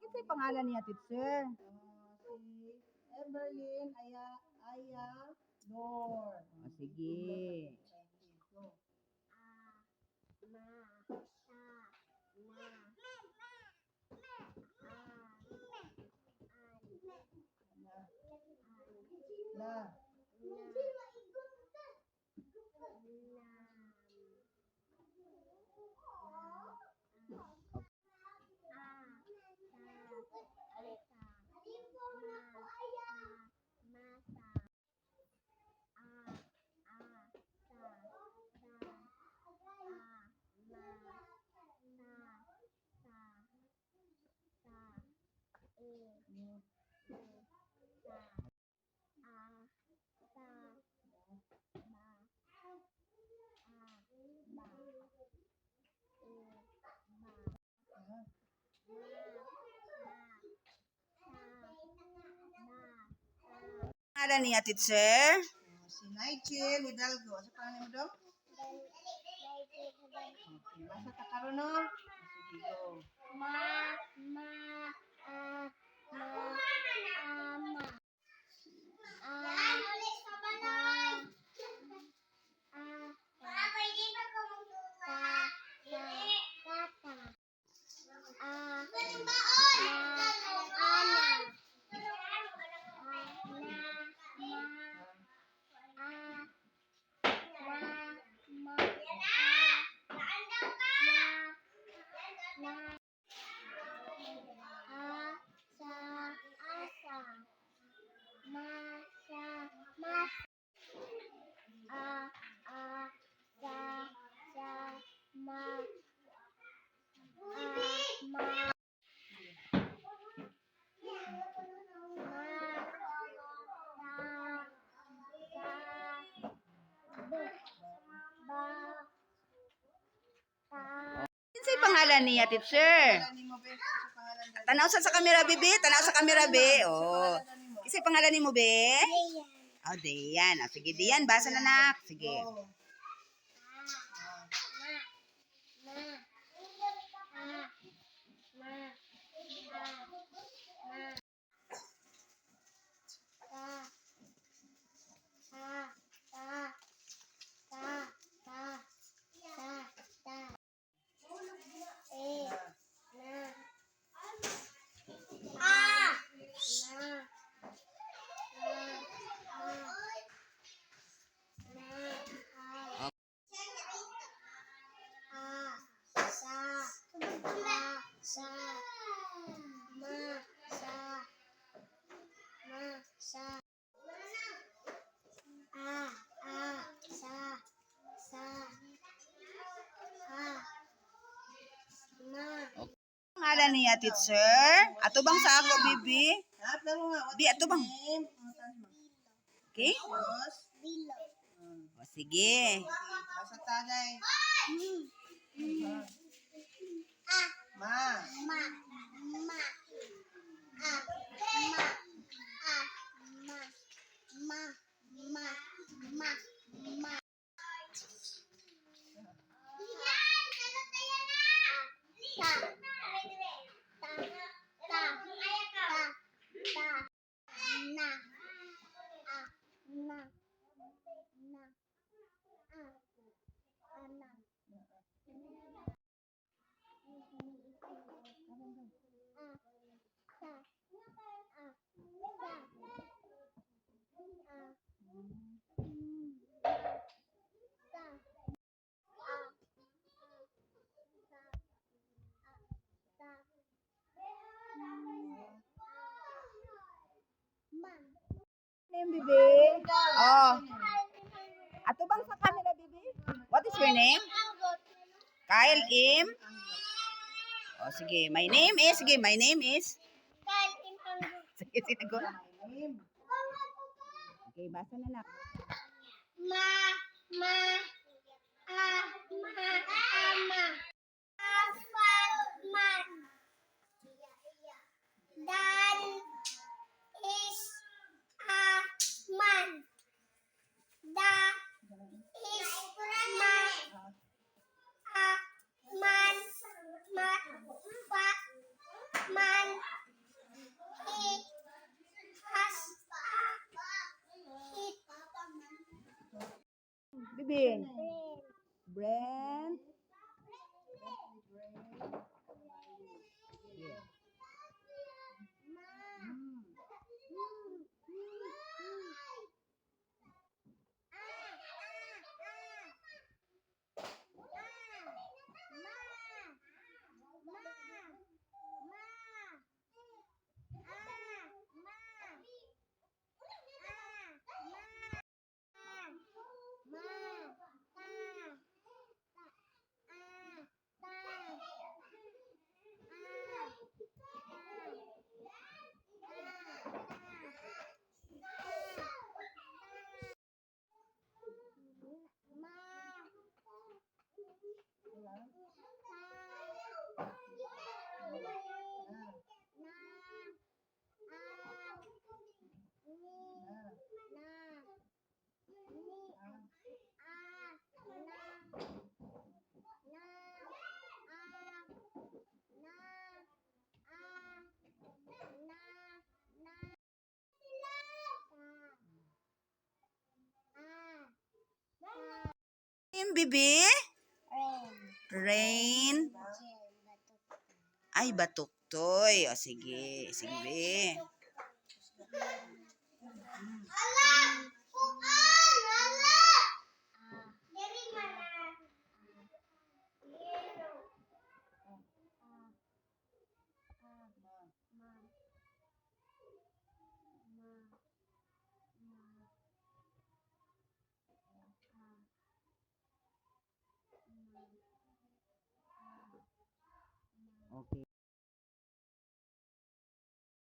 Ito yung pangalan niya, teacher. Si Everlyn Ayalor. Sige. Pangalan niya, teacher? Si Nigel Hidalgo. Sa pangalan mo daw? Basta ka karon no? Sige go. Kinsay pangalan niya, teacher? Tanaw sa kamera, bibi. Tanaw sa kamera, be. Oh. Kinsay pangalan ni mo, be? Oh, Dayan. Oh, sige, Dayan. Basa na, nak. Sige. Pangalan niya, teacher? Ato bang sa ako, bibi? Bi, ato bang? Okay? O, sige. Basta tagay. What's your name? Kyle Im. Oh, sige. My name is. Sige, my name is. Sige, sinagot. Okay, basa na nak. Ma, ma, ama. Man. Dan is a man. Da is man. A man. Pa, man. He has it. Bibi. Brent. Bibi? Rain. Ay, batuktoy. O, sige. Sige, Bi.